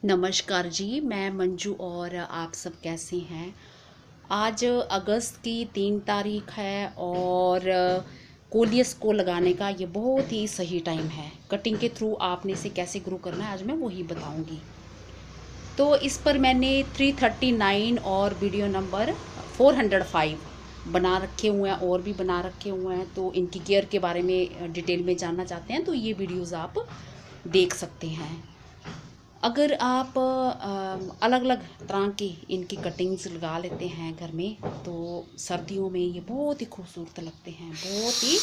नमस्कार जी, मैं मंजू और आप सब कैसे हैं। आज अगस्त की 3 तारीख है और कोलियस को लगाने का ये बहुत ही सही टाइम है। कटिंग के थ्रू आपने इसे कैसे ग्रो करना है आज मैं वही बताऊंगी। तो इस पर मैंने 339 और वीडियो नंबर 405 बना रखे हुए हैं और भी बना रखे हुए हैं। तो इनकी केयर के बारे में डिटेल में जानना चाहते हैं तो ये वीडियोज़ आप देख सकते हैं। अगर आप अलग अलग तरह की इनकी कटिंग्स लगा लेते हैं घर में तो सर्दियों में ये बहुत ही खूबसूरत लगते हैं, बहुत ही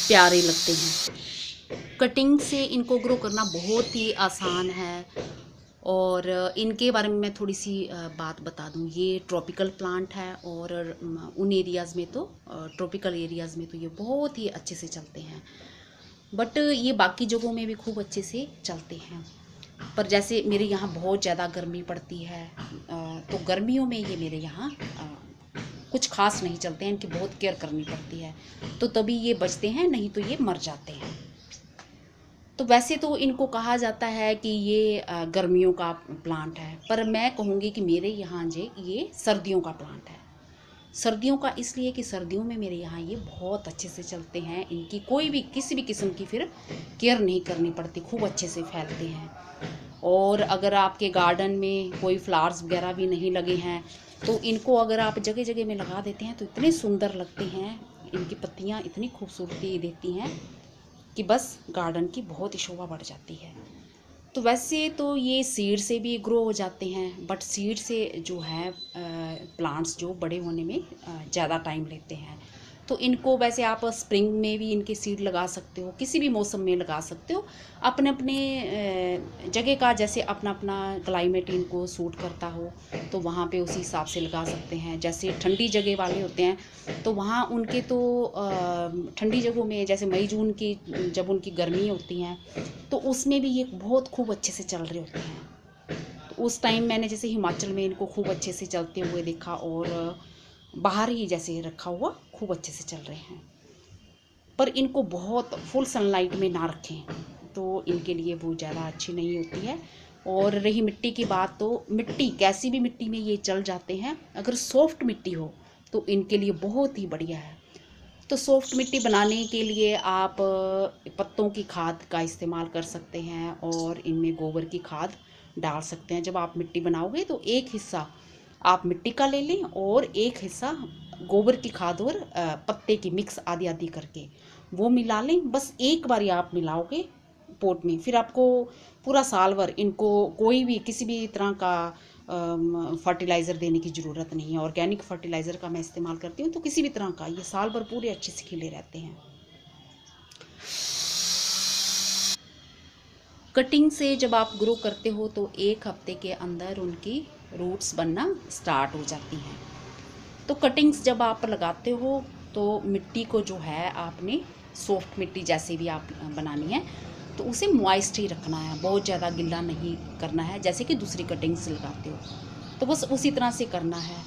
प्यारे लगते हैं। कटिंग से इनको ग्रो करना बहुत ही आसान है। और इनके बारे में मैं थोड़ी सी बात बता दूं। ये ट्रॉपिकल प्लांट है और उन एरियाज़ में तो ट्रॉपिकल एरियाज़ में तो ये बहुत ही अच्छे से चलते हैं, बट ये बाकी जगहों में भी खूब अच्छे से चलते हैं। पर जैसे मेरे यहाँ बहुत ज़्यादा गर्मी पड़ती है तो गर्मियों में ये मेरे यहाँ कुछ खास नहीं चलते हैं। इनकी बहुत केयर करनी पड़ती है तो तभी ये बचते हैं, नहीं तो ये मर जाते हैं। तो वैसे तो इनको कहा जाता है कि ये गर्मियों का प्लांट है, पर मैं कहूँगी कि मेरे यहाँ ये सर्दियों का प्लांट है। सर्दियों का इसलिए कि सर्दियों में मेरे यहाँ ये बहुत अच्छे से चलते हैं। इनकी कोई भी किसी भी किस्म की फिर केयर नहीं करनी पड़ती, खूब अच्छे से फैलते हैं। और अगर आपके गार्डन में कोई फ्लावर्स वगैरह भी नहीं लगे हैं तो इनको अगर आप जगह जगह में लगा देते हैं तो इतने सुंदर लगते हैं। इनकी पत्तियाँ इतनी खूबसूरती देती हैं कि बस गार्डन की बहुत ही शोभा बढ़ जाती है। तो वैसे तो ये सीड से भी ग्रो हो जाते हैं, बट सीड से जो है प्लांट्स जो बड़े होने में ज़्यादा टाइम लेते हैं। तो इनको वैसे आप स्प्रिंग में भी इनके सीड लगा सकते हो, किसी भी मौसम में लगा सकते हो। अपने अपने जगह का जैसे अपना अपना क्लाइमेट इनको सूट करता हो तो वहाँ पे उसी हिसाब से लगा सकते हैं। जैसे ठंडी जगह वाले होते हैं तो वहाँ उनके तो ठंडी जगहों में जैसे मई जून की जब उनकी गर्मी होती हैं तो उसमें भी ये बहुत खूब अच्छे से चल रहे होते हैं। तो उस टाइम मैंने जैसे हिमाचल में इनको खूब अच्छे से चलते हुए देखा और बाहर ही जैसे रखा हुआ खूब अच्छे से चल रहे हैं। पर इनको बहुत फुल सनलाइट में ना रखें तो इनके लिए बहुत ज़्यादा अच्छी नहीं होती है। और रही मिट्टी की बात, तो मिट्टी कैसी भी मिट्टी में ये चल जाते हैं। अगर सॉफ्ट मिट्टी हो तो इनके लिए बहुत ही बढ़िया है। तो सॉफ्ट मिट्टी बनाने के लिए आप पत्तों की खाद का इस्तेमाल कर सकते हैं और इनमें गोबर की खाद डाल सकते हैं। जब आप मिट्टी बनाओगे तो एक हिस्सा आप मिट्टी का ले लें और एक हिस्सा गोबर की खाद और पत्ते की मिक्स आदि आदि करके वो मिला लें। बस एक बार आप मिलाओगे पोट में, फिर आपको पूरा साल भर इनको कोई भी किसी भी तरह का फर्टिलाइज़र देने की ज़रूरत नहीं है। ऑर्गेनिक फर्टिलाइज़र का मैं इस्तेमाल करती हूँ तो किसी भी तरह का ये साल भर पूरे अच्छे से खिले रहते हैं। कटिंग से जब आप ग्रो करते हो तो 1 हफ्ते के अंदर उनकी रूट्स बनना स्टार्ट हो जाती हैं। तो कटिंग्स जब आप लगाते हो तो मिट्टी को जो है आपने सॉफ्ट मिट्टी जैसे भी आप बनानी है तो उसे मॉइस्ट ही रखना है, बहुत ज़्यादा गिल्ला नहीं करना है जैसे कि दूसरी कटिंग्स लगाते हो। तो बस उसी तरह से करना है।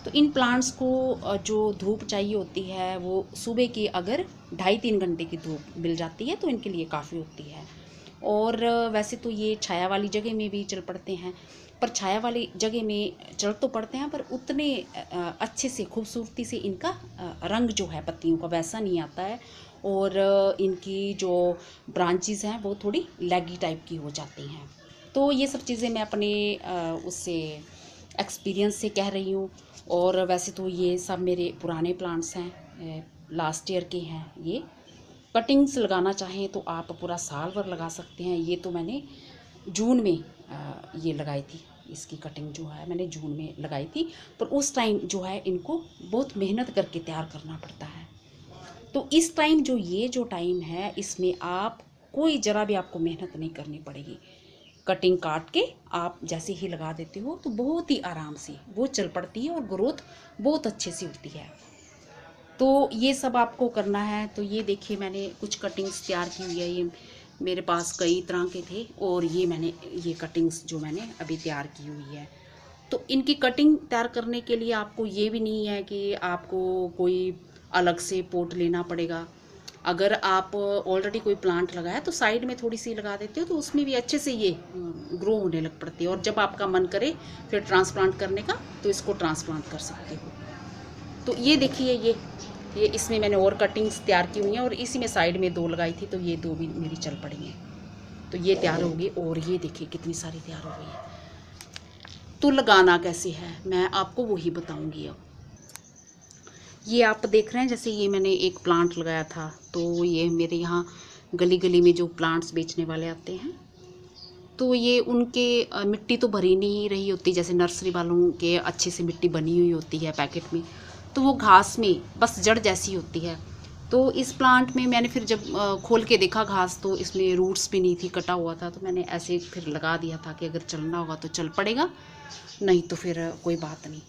तो इन प्लांट्स को जो धूप चाहिए होती है वो सुबह की अगर 2.5-3 घंटे की धूप मिल जाती है तो इनके लिए काफ़ी होती है। और वैसे तो ये छाया वाली जगह में भी चल पड़ते हैं, पर छाया वाली जगह में चल तो पड़ते हैं पर उतने अच्छे से खूबसूरती से इनका रंग जो है पत्तियों का वैसा नहीं आता है। और इनकी जो ब्रांचेस हैं वो थोड़ी लैगी टाइप की हो जाती हैं। तो ये सब चीज़ें मैं अपने उससे एक्सपीरियंस से कह रही हूँ। और वैसे तो ये सब मेरे पुराने प्लांट्स हैं, लास्ट ईयर के हैं। ये कटिंग्स लगाना चाहें तो आप पूरा साल भर लगा सकते हैं। ये तो मैंने जून में ये लगाई थी। इसकी कटिंग जो है मैंने जून में लगाई थी, पर उस टाइम जो है इनको बहुत मेहनत करके तैयार करना पड़ता है। तो इस टाइम जो टाइम है इसमें आप कोई ज़रा भी आपको मेहनत नहीं करनी पड़ेगी। कटिंग काट के आप जैसे ही लगा देते हो तो बहुत ही आराम से वो चल पड़ती है और ग्रोथ बहुत अच्छे से होती है। तो ये सब आपको करना है। तो ये देखिए मैंने कुछ कटिंग्स तैयार की हुई है। ये मेरे पास कई तरह के थे और ये कटिंग्स जो मैंने अभी तैयार की हुई है। तो इनकी कटिंग तैयार करने के लिए आपको ये भी नहीं है कि आपको कोई अलग से पोट लेना पड़ेगा। अगर आप ऑलरेडी कोई प्लांट लगाया तो साइड में थोड़ी सी लगा देते हो तो उसमें भी अच्छे से ये ग्रो होने लग पड़ती है। और जब आपका मन करे फिर ट्रांसप्लांट करने का तो इसको ट्रांसप्लांट कर सकते हो। तो ये देखिए ये इसमें मैंने और कटिंग्स तैयार की हुई हैं और इसी में साइड में 2 लगाई थी, तो ये 2 भी मेरी चल पड़ी हैं। तो ये तैयार होगी और ये देखिए कितनी सारी तैयार हो गई है। तो लगाना कैसे है मैं आपको वही बताऊंगी। अब ये आप देख रहे हैं, जैसे ये मैंने एक प्लांट लगाया था, तो ये मेरे यहाँ गली गली में जो प्लांट्स बेचने वाले आते हैं तो ये उनके मिट्टी तो भरी नहीं रही होती, जैसे नर्सरी वालों के अच्छे से मिट्टी बनी हुई होती है पैकेट में, तो वो घास में बस जड़ जैसी होती है। तो इस प्लांट में मैंने फिर जब खोल के देखा घास, तो इसमें रूट्स भी नहीं थी, कटा हुआ था, तो मैंने ऐसे फिर लगा दिया था कि अगर चलना होगा तो चल पड़ेगा, नहीं तो फिर कोई बात नहीं।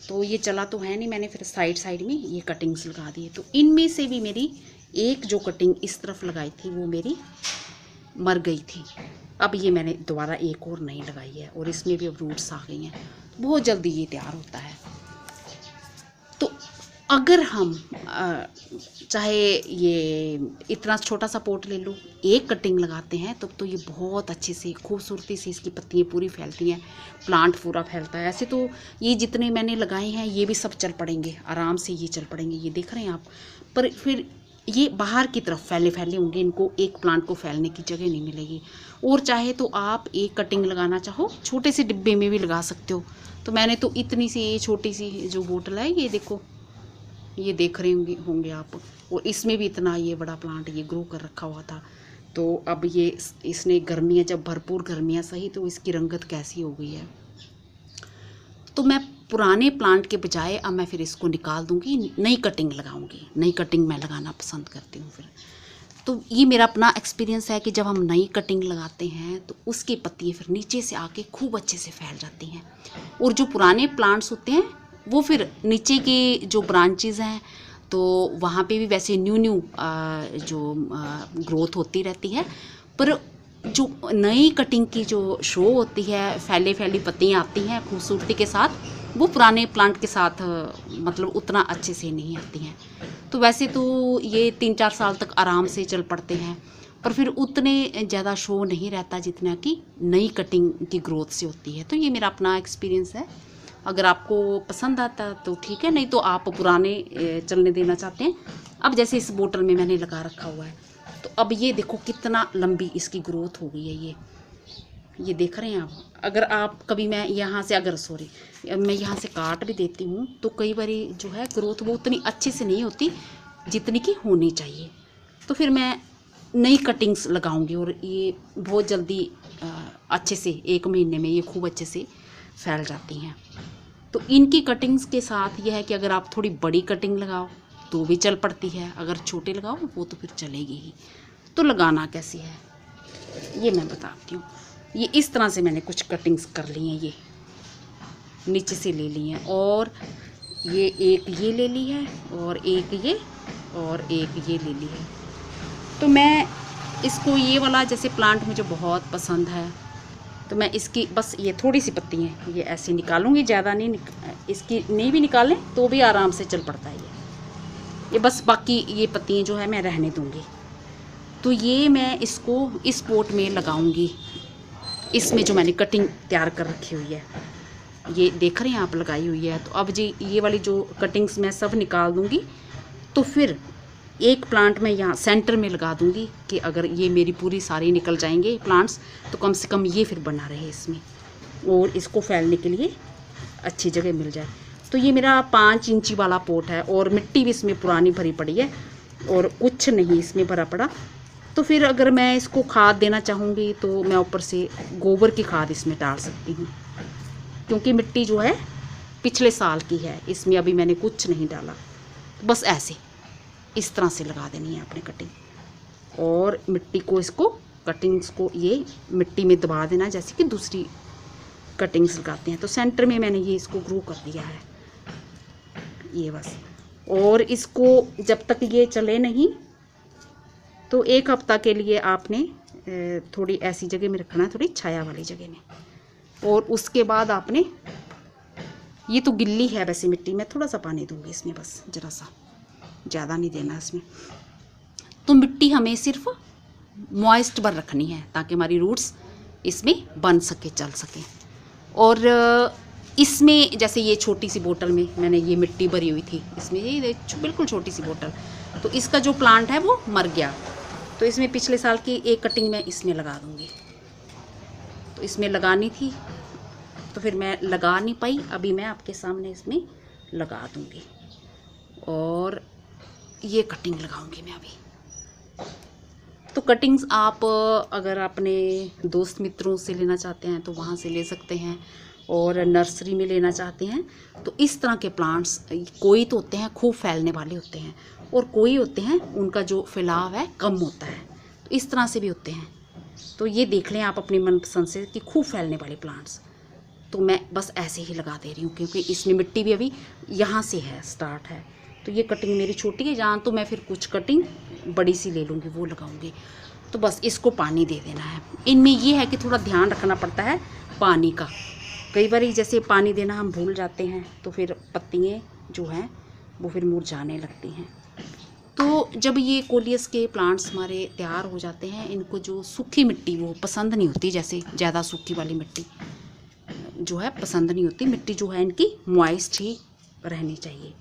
तो ये चला तो है नहीं, मैंने फिर साइड साइड में ये कटिंग्स लगा दी। तो इनमें से भी मेरी एक जो कटिंग इस तरफ लगाई थी वो मेरी मर गई थी। अब ये मैंने दोबारा एक और नई लगाई है और इसमें भी अब रूट्स आ गई हैं, बहुत जल्दी ये तैयार होता है। तो अगर हम चाहे ये इतना छोटा सा पोट ले लो, एक कटिंग लगाते हैं तब तो ये बहुत अच्छे से खूबसूरती से इसकी पत्तियाँ पूरी फैलती हैं, प्लांट पूरा फैलता है। ऐसे तो ये जितने मैंने लगाए हैं ये भी सब चल पड़ेंगे, आराम से ये चल पड़ेंगे, ये देख रहे हैं आप। पर फिर ये बाहर की तरफ फैले फैले होंगे, इनको एक प्लांट को फैलने की जगह नहीं मिलेगी। और चाहे तो आप एक कटिंग लगाना चाहो छोटे से डिब्बे में भी लगा सकते हो। तो मैंने तो इतनी सी ये छोटी सी जो बोतल है, ये देखो, ये देख रहे होंगे आप, और इसमें भी इतना ये बड़ा प्लांट ये ग्रो कर रखा हुआ था। तो अब ये इसने गर्मियाँ, जब भरपूर गर्मियाँ सही, तो इसकी रंगत कैसी हो गई है। तो मैं पुराने प्लांट के बजाय अब मैं फिर इसको निकाल दूंगी, नई कटिंग लगाऊंगी, नई कटिंग मैं लगाना पसंद करती हूँ फिर। तो ये मेरा अपना एक्सपीरियंस है कि जब हम नई कटिंग लगाते हैं तो उसकी पत्तियाँ फिर नीचे से आके खूब अच्छे से फैल जाती हैं। और जो पुराने प्लांट्स होते हैं वो फिर नीचे के जो ब्रांचेज़ हैं तो वहाँ पे भी वैसे न्यू जो ग्रोथ होती रहती है, पर जो नई कटिंग की जो शो होती है, फैले फैली पत्तियाँ आती हैं खूबसूरती के साथ, वो पुराने प्लांट के साथ मतलब उतना अच्छे से नहीं आती हैं। तो वैसे तो ये 3-4 साल तक आराम से चल पड़ते हैं, पर फिर उतने ज़्यादा शो नहीं रहता जितना कि नई कटिंग की ग्रोथ से होती है। तो ये मेरा अपना एक्सपीरियंस है। अगर आपको पसंद आता तो ठीक है, नहीं तो आप पुराने चलने देना चाहते हैं। अब जैसे इस बोतल में मैंने लगा रखा हुआ है, तो अब ये देखो कितना लंबी इसकी ग्रोथ हो गई है। ये देख रहे हैं आप। अगर आप कभी, मैं यहाँ से मैं यहाँ से काट भी देती हूँ तो कई बार जो है ग्रोथ वो उतनी अच्छे से नहीं होती जितनी कि होनी चाहिए। तो फिर मैं नई कटिंग्स लगाऊंगी और ये बहुत जल्दी अच्छे से 1 महीने में ये खूब अच्छे से फैल जाती हैं। तो इनकी कटिंग्स के साथ यह है कि अगर आप थोड़ी बड़ी कटिंग लगाओ तो भी चल पड़ती है, अगर छोटे लगाओ वो तो फिर चलेगी ही। तो लगाना कैसी है ये मैं बताती हूँ। ये इस तरह से मैंने कुछ कटिंग्स कर ली हैं, ये नीचे से ले ली हैं, और ये एक ये ले ली है और एक ये और एक ये ले ली है। तो मैं इसको, ये वाला जैसे प्लांट मुझे बहुत पसंद है, तो मैं इसकी बस ये थोड़ी सी पत्ती हैं ये ऐसे निकालूंगी, ज़्यादा नहीं इसकी नहीं भी निकालें तो भी आराम से चल पड़ता है ये बस बाकी ये पत्तियाँ जो है मैं रहने दूँगी। तो ये मैं इसको इस पोट में लगाऊंगी, इसमें जो मैंने कटिंग तैयार कर रखी हुई है, ये देख रहे हैं आप, लगाई हुई है। तो अब जी ये वाली जो कटिंग्स मैं सब निकाल दूँगी, तो फिर एक प्लांट में यहाँ सेंटर में लगा दूँगी कि अगर ये मेरी पूरी सारी निकल जाएंगे प्लांट्स तो कम से कम ये फिर बना रहे इसमें और इसको फैलने के लिए अच्छी जगह मिल जाए। तो ये मेरा 5 इंची वाला पोट है और मिट्टी भी इसमें पुरानी भरी पड़ी है और कुछ नहीं इसमें भरा पड़ा। तो फिर अगर मैं इसको खाद देना चाहूँगी तो मैं ऊपर से गोबर की खाद इसमें डाल सकती हूँ, क्योंकि मिट्टी जो है पिछले साल की है, इसमें अभी मैंने कुछ नहीं डाला। तो बस ऐसे इस तरह से लगा देनी है आपने कटिंग, और मिट्टी को इसको कटिंग्स को ये मिट्टी में दबा देना जैसे कि दूसरी कटिंग्स लगाते हैं। तो सेंटर में मैंने ये इसको ग्रो कर दिया है ये बस। और इसको जब तक ये चले नहीं तो 1 हफ्ता के लिए आपने थोड़ी ऐसी जगह में रखना है, थोड़ी छाया वाली जगह में। और उसके बाद आपने, ये तो गिल्ली है वैसे मिट्टी, मैं थोड़ा सा पानी दूंगी इसमें, बस ज़रा सा, ज़्यादा नहीं देना इसमें। तो मिट्टी हमें सिर्फ मॉइस्ट पर रखनी है ताकि हमारी रूट्स इसमें बन सके, चल सके। और इसमें जैसे ये छोटी सी बोतल में मैंने ये मिट्टी भरी हुई थी, इसमें ये बिल्कुल छोटी सी बोतल, तो इसका जो प्लांट है वो मर गया। तो इसमें पिछले साल की एक कटिंग मैं इसमें लगा दूँगी। तो इसमें लगानी थी तो फिर मैं लगा नहीं पाई, अभी मैं आपके सामने इसमें लगा दूँगी और ये कटिंग लगाऊंगी मैं अभी। तो कटिंग्स आप अगर अपने दोस्त मित्रों से लेना चाहते हैं तो वहाँ से ले सकते हैं, और नर्सरी में लेना चाहते हैं तो इस तरह के प्लांट्स कोई तो होते हैं खूब फैलने वाले होते हैं, और कोई होते हैं उनका जो फैलाव है कम होता है, तो इस तरह से भी होते हैं। तो ये देख लें आप अपनी मनपसंद से कि खूब फैलने वाले प्लांट्स। तो मैं बस ऐसे ही लगा दे रही हूँ क्योंकि इसमें मिट्टी भी अभी यहाँ से है, स्टार्ट है। तो ये कटिंग मेरी छोटी है, जहाँ तो मैं फिर कुछ कटिंग बड़ी सी ले लूँगी, वो लगाऊंगी। तो बस इसको पानी दे देना है। इनमें ये है कि थोड़ा ध्यान रखना पड़ता है पानी का। कई बार जैसे पानी देना हम भूल जाते हैं तो फिर पत्तियाँ जो हैं वो फिर मुरझाने लगती हैं। तो जब ये कोलियस के प्लांट्स हमारे तैयार हो जाते हैं, इनको जो सूखी मिट्टी वो पसंद नहीं होती, जैसे ज़्यादा सूखी वाली मिट्टी जो है पसंद नहीं होती। मिट्टी जो है इनकी मॉइस्ट ही रहनी चाहिए।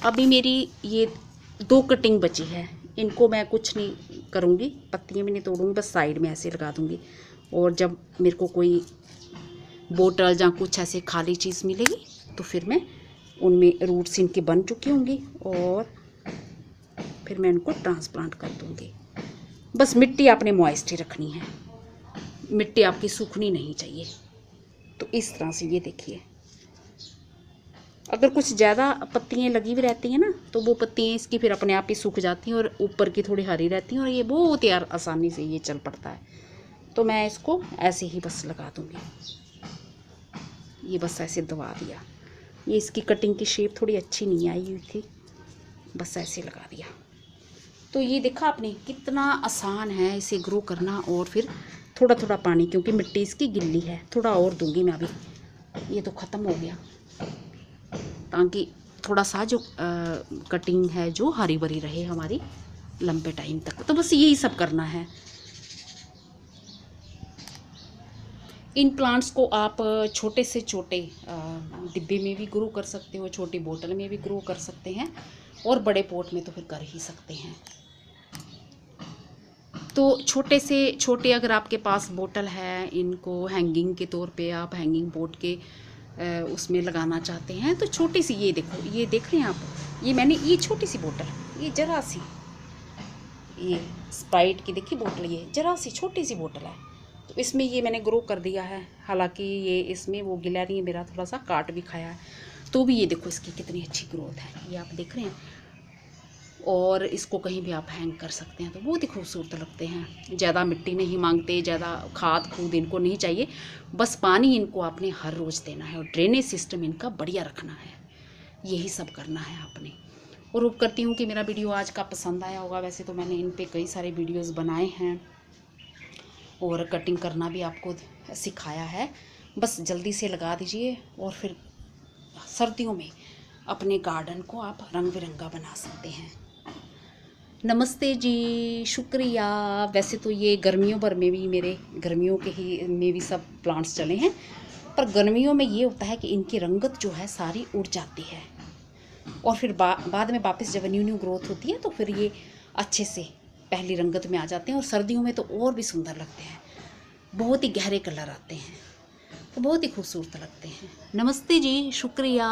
अभी मेरी ये 2 कटिंग बची है, इनको मैं कुछ नहीं करूँगी, पत्तियाँ भी नहीं तोड़ूँगी, बस साइड में ऐसे लगा दूँगी। और जब मेरे को कोई बोतल या कुछ ऐसे खाली चीज़ मिलेगी तो फिर मैं उनमें रूट्स इनके बन चुकी होंगी और फिर मैं इनको ट्रांसप्लांट कर दूँगी। बस मिट्टी आपने मॉइस्ट ही रखनी है, मिट्टी आपकी सूखनी नहीं चाहिए। तो इस तरह से ये देखिए, अगर कुछ ज़्यादा पत्तियाँ लगी हुई रहती हैं ना तो वो पत्तियाँ इसकी फिर अपने आप ही सूख जाती हैं और ऊपर की थोड़ी हरी रहती हैं, और ये बहुत यार आसानी से ये चल पड़ता है। तो मैं इसको ऐसे ही बस लगा दूँगी, ये बस ऐसे दबा दिया। ये इसकी कटिंग की शेप थोड़ी अच्छी नहीं आई हुई थी, बस ऐसे लगा दिया। तो ये देखा आपने कितना आसान है इसे ग्रो करना। और फिर थोड़ा थोड़ा पानी, क्योंकि मिट्टी इसकी गिल्ली है, थोड़ा और दूंगी मैं अभी। ये तो ख़त्म हो गया, ताकि थोड़ा सा जो कटिंग है जो हरी भरी रहे हमारी लंबे टाइम तक। तो बस यही सब करना है। इन प्लांट्स को आप छोटे से छोटे डिब्बे में भी ग्रो कर सकते हो, छोटी बोतल में भी ग्रो कर सकते हैं, और बड़े पॉट में तो फिर कर ही सकते हैं। तो छोटे से छोटे अगर आपके पास बोतल है, इनको हैंगिंग के तौर पे आप हैंगिंग पॉट के उसमें लगाना चाहते हैं तो छोटी सी, ये देखो, ये देख रहे हैं आप, ये मैंने ये छोटी सी बोतल, ये जरा सी, ये स्प्राइट की देखिए बोतल, ये जरा सी छोटी सी बोतल है। तो इसमें ये मैंने ग्रो कर दिया है। हालांकि ये इसमें वो गिला नहीं है, मेरा थोड़ा सा काट भी खाया है, तो भी ये देखो इसकी कितनी अच्छी ग्रोथ है, ये आप देख रहे हैं। और इसको कहीं भी आप हैंग कर सकते हैं तो बहुत ही खूबसूरत लगते हैं। ज़्यादा मिट्टी नहीं मांगते, ज़्यादा खाद खूद इनको नहीं चाहिए, बस पानी इनको आपने हर रोज़ देना है और ड्रेनेज सिस्टम इनका बढ़िया रखना है। यही सब करना है आपने। और उम्मीद करती हूँ कि मेरा वीडियो आज का पसंद आया होगा। वैसे तो मैंने इन पे कई सारे वीडियोस बनाए हैं और कटिंग करना भी आपको सिखाया है। बस जल्दी से लगा दीजिए और फिर सर्दियों में अपने गार्डन को आप रंग बिरंगा बना सकते हैं। नमस्ते जी, शुक्रिया। वैसे तो ये गर्मियों भर में भी मेरे गर्मियों के ही में भी सब प्लांट्स चले हैं, पर गर्मियों में ये होता है कि इनकी रंगत जो है सारी उड़ जाती है और फिर बाद में वापस जब न्यू ग्रोथ होती है तो फिर ये अच्छे से पहली रंगत में आ जाते हैं। और सर्दियों में तो और भी सुंदर लगते हैं, बहुत ही गहरे कलर आते हैं, तो बहुत ही खूबसूरत लगते हैं। नमस्ते जी, शुक्रिया।